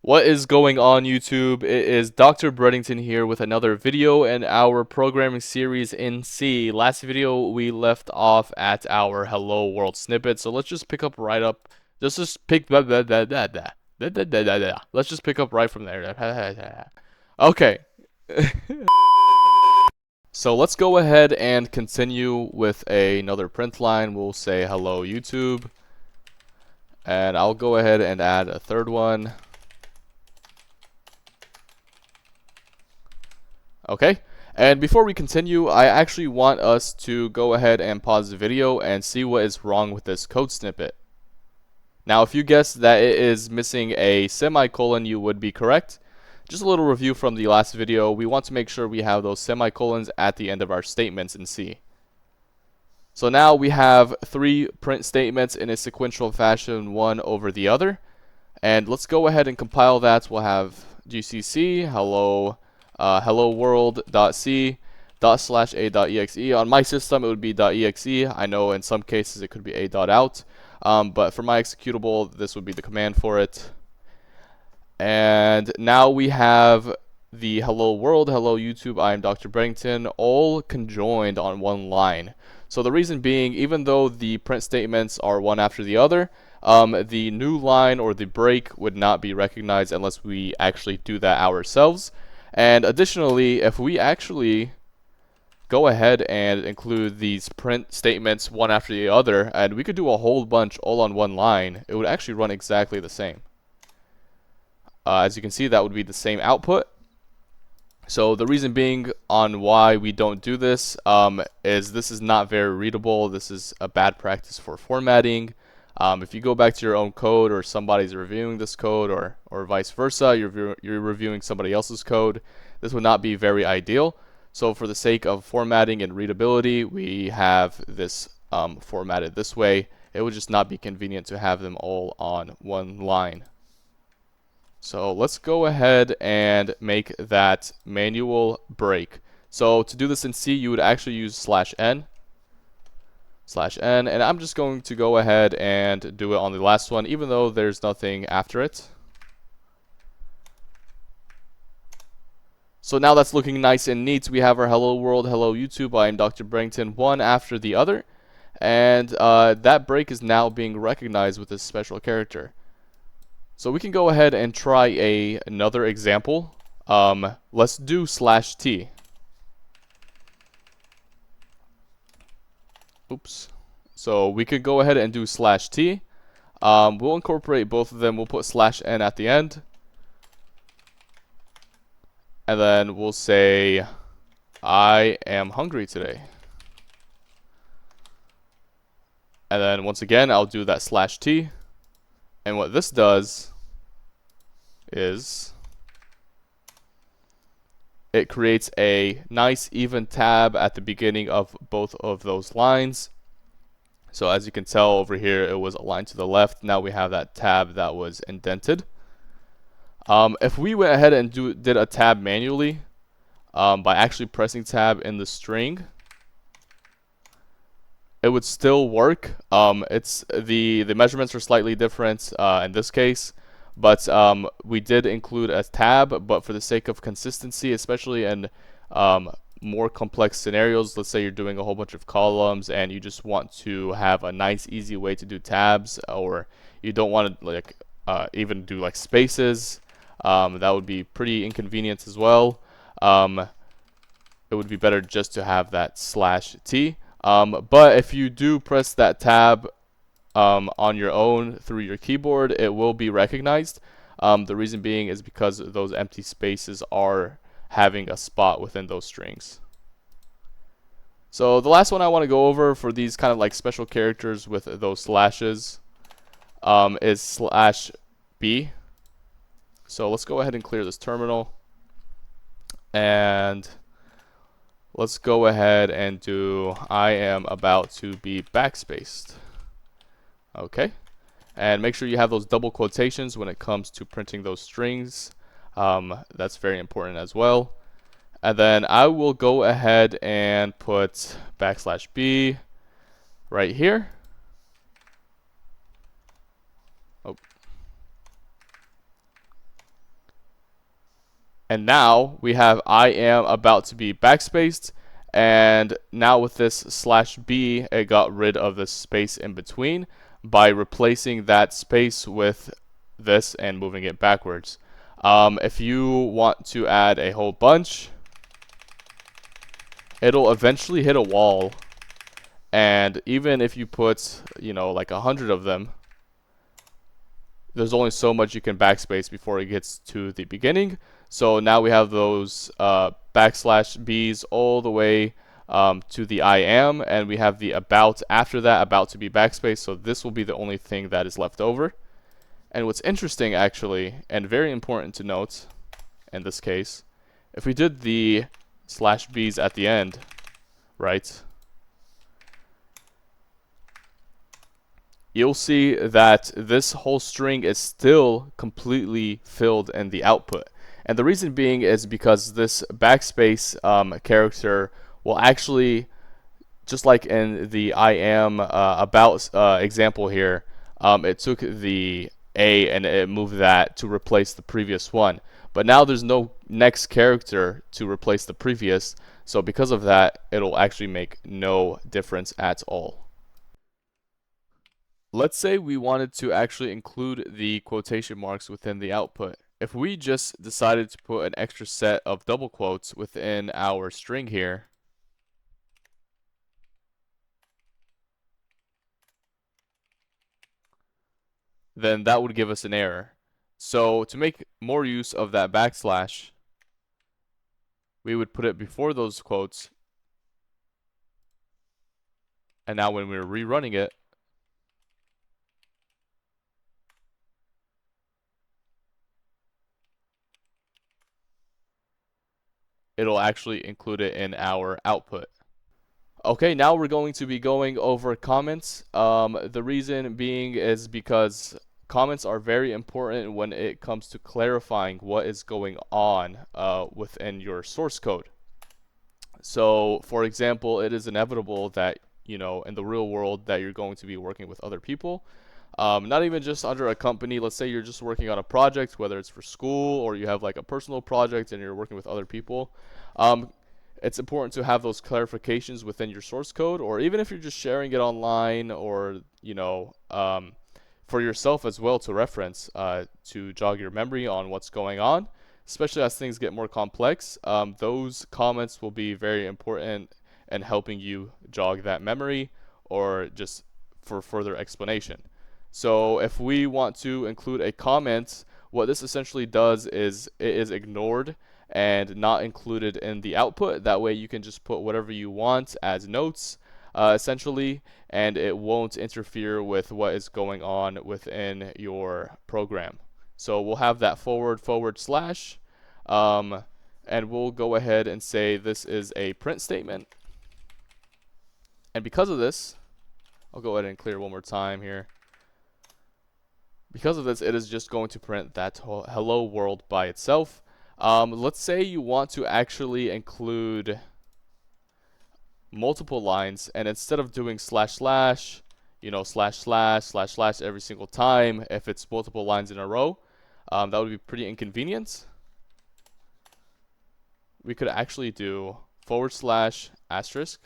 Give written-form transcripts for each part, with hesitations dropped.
What is going on, YouTube? It is Dr. Breddington here with another video in our programming series in C. Last video we left off at our Hello World snippet, so let's just pick up right up. Just pick blah, blah, blah, blah, blah. Blah, blah, blah, blah, blah. Let's just pick up right from there. Okay. So let's go ahead and continue with another print line. We'll say hello YouTube, and I'll go ahead and add a third one. Okay, and before we continue, I actually want us to go ahead and pause the video and see what is wrong with this code snippet. Now, if you guessed that it is missing a semicolon, you would be correct. Just a little review from the last video. We want to make sure we have those semicolons at the end of our statements in C. So now we have three print statements in a sequential fashion, one over the other. And let's go ahead and compile that. We'll have gcc hello world.c./a.exe. On my system, it would be .exe. I know in some cases it could be a.out, but for my executable, this would be the command for it. And now we have the hello world, hello YouTube, I am Dr. Breddington, all conjoined on one line. So the reason being, even though the print statements are one after the other, the new line or the break would not be recognized unless we actually do that ourselves. And additionally, if we actually go ahead and include these print statements one after the other, and we could do a whole bunch all on one line, it would actually run exactly the same. As you can see, that would be the same output. So the reason being on why we don't do this is this is not very readable. This is a bad practice for formatting. If you go back to your own code, or somebody's reviewing this code, or vice versa, you're reviewing somebody else's code, this would not be very ideal. So for the sake of formatting and readability, we have this formatted this way. It would just not be convenient to have them all on one line. So let's go ahead and make that manual break. So to do this in C, you would actually use /n, and I'm just going to go ahead and do it on the last one, even though there's nothing after it. So now that's looking nice and neat. We have our hello world, hello YouTube, I am Dr. Breddington, one after the other, and that break is now being recognized with this special character. So we can go ahead and try another example. Let's do /t. Oops. So we could go ahead and do /t. We'll incorporate both of them. We'll put /n at the end. And then we'll say, I am hungry today. And then once again, I'll do that /t. And what this does is it creates a nice even tab at the beginning of both of those lines. So as you can tell over here, it was aligned to the left. Now we have that tab that was indented. If we went ahead and did a tab manually, by actually pressing tab in the string, it would still work. It's the measurements are slightly different in this case, but we did include a tab. But for the sake of consistency, especially in more complex scenarios, let's say you're doing a whole bunch of columns and you just want to have a nice, easy way to do tabs, or you don't want to like even do like spaces. That would be pretty inconvenient as well. It would be better just to have that /t. But if you do press that tab on your own through your keyboard, it will be recognized. The reason being is because those empty spaces are having a spot within those strings. So the last one I want to go over for these kind of like special characters with those slashes is /b. So let's go ahead and clear this terminal, and let's go ahead and do I am about to be backspaced. Okay, and make sure you have those double quotations when it comes to printing those strings. That's very important as well. And then I will go ahead and put /b right here. Oh. And now we have I am about to be backspaced, and now with this slash b, it got rid of the space in between by replacing that space with this and moving it backwards. If you want to add a whole bunch, it'll eventually hit a wall, and even if you put, like 100 of them, there's only so much you can backspace before it gets to the beginning. So now we have those backslash b's all the way to the I am, and we have the about after that, about to be backspace. So this will be the only thing that is left over. And what's interesting, actually, and very important to note in this case, if we did the slash b's at the end, right, you'll see that this whole string is still completely filled in the output. And the reason being is because this backspace character will actually, just like in the I am about example here, it took the A and it moved that to replace the previous one. But now there's no next character to replace the previous, so because of that, it'll actually make no difference at all. Let's say we wanted to actually include the quotation marks within the output. If we just decided to put an extra set of double quotes within our string here, then that would give us an error. So to make more use of that backslash, we would put it before those quotes, and now when we're rerunning it, it'll actually include it in our output. Okay, now we're going to be going over comments. The reason being is because comments are very important when it comes to clarifying what is going on within your source code. So, for example, it is inevitable that, in the real world that you're going to be working with other people. Not even just under a company. Let's say you're just working on a project, whether it's for school or you have like a personal project and you're working with other people. It's important to have those clarifications within your source code, or even if you're just sharing it online, or for yourself as well to reference, to jog your memory on what's going on, especially as things get more complex. Those comments will be very important in helping you jog that memory, or just for further explanation. So if we want to include a comment, what this essentially does is it is ignored and not included in the output. That way you can just put whatever you want as notes, essentially, and it won't interfere with what is going on within your program. So we'll have that forward slash, and we'll go ahead and say this is a print statement. And because of this, I'll go ahead and clear one more time here. Because of this, it is just going to print that hello world by itself. Let's say you want to actually include multiple lines, and instead of doing slash slash, slash slash slash slash every single time, if it's multiple lines in a row, that would be pretty inconvenient. We could actually do forward slash asterisk,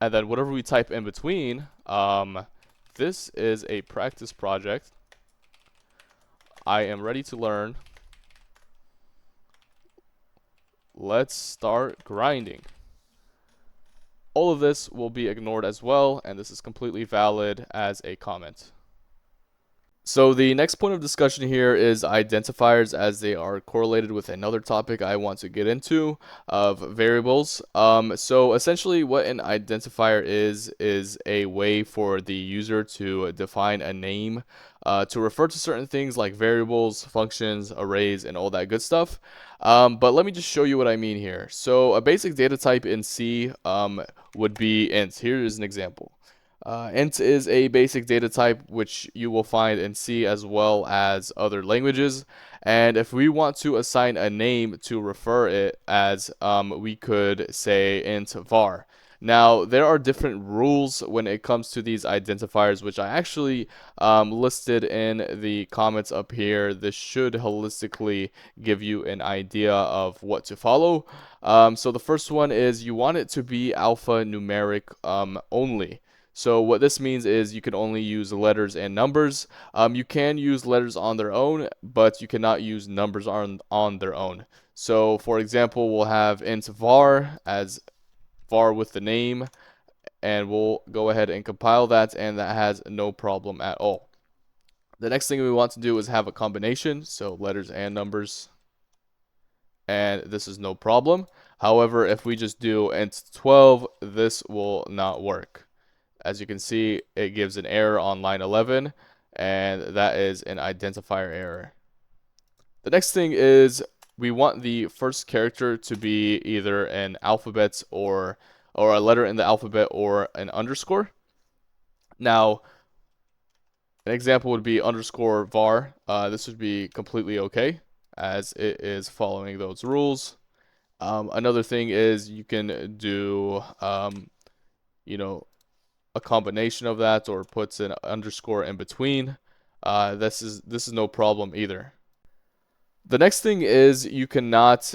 and then whatever we type in between. This is a practice project. I am ready to learn. Let's start grinding. All of this will be ignored as well, and this is completely valid as a comment. So the next point of discussion here is identifiers, as they are correlated with another topic I want to get into of variables. So essentially what an identifier is a way for the user to define a name to refer to certain things like variables, functions, arrays, and all that good stuff. But let me just show you what I mean here. So a basic data type in C would be int. Here is an example. Int is a basic data type which you will find in C as well as other languages. And if we want to assign a name to refer it as, we could say int var. Now, there are different rules when it comes to these identifiers, which I actually listed in the comments up here. This should holistically give you an idea of what to follow. So the first one is you want it to be alphanumeric only. So what this means is you can only use letters and numbers. You can use letters on their own, but you cannot use numbers on their own. So for example, we'll have int var as var with the name, and we'll go ahead and compile that, and that has no problem at all. The next thing we want to do is have a combination, so letters and numbers, and this is no problem. However, if we just do int 12, this will not work. As you can see, it gives an error on line 11, and that is an identifier error. The next thing is we want the first character to be either an alphabet or a letter in the alphabet or an underscore. Now, an example would be underscore var. This would be completely okay as it is following those rules. Another thing is you can do, you know, a combination of that or puts an underscore in between. This is no problem either. The next thing is you cannot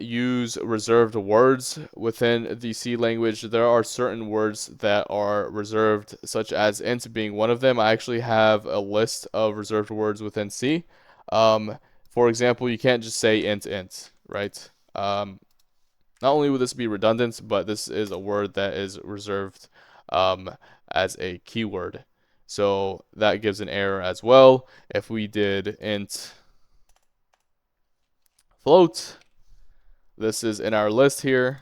use reserved words within the C language. There are certain words that are reserved, such as int being one of them. I actually have a list of reserved words within C. For example, you can't just say int, right? Not only would this be redundant, but this is a word that is reserved as a keyword. So that gives an error as well. If we did int float, this is in our list here,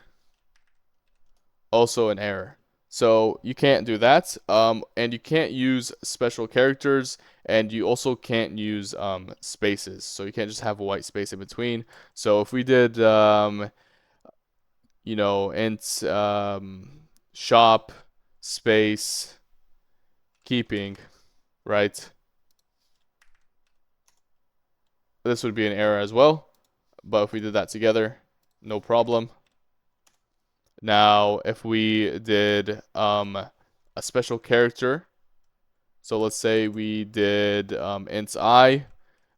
also an error. So you can't do that, and you can't use special characters, and you also can't use spaces. So you can't just have a white space in between. So if we did, you know, int shop space keeping, right? This would be an error as well. But if we did that together, no problem. Now, if we did a special character, so let's say we did int I,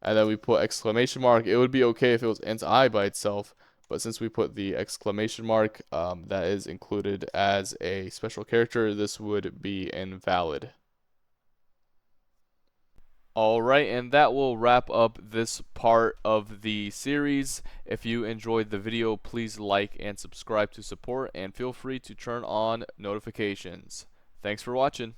and then we put exclamation mark, it would be okay if it was int I by itself, but since we put the exclamation mark that is included as a special character, this would be invalid. Alright, and that will wrap up this part of the series. If you enjoyed the video, please like and subscribe to support, and feel free to turn on notifications. Thanks for watching.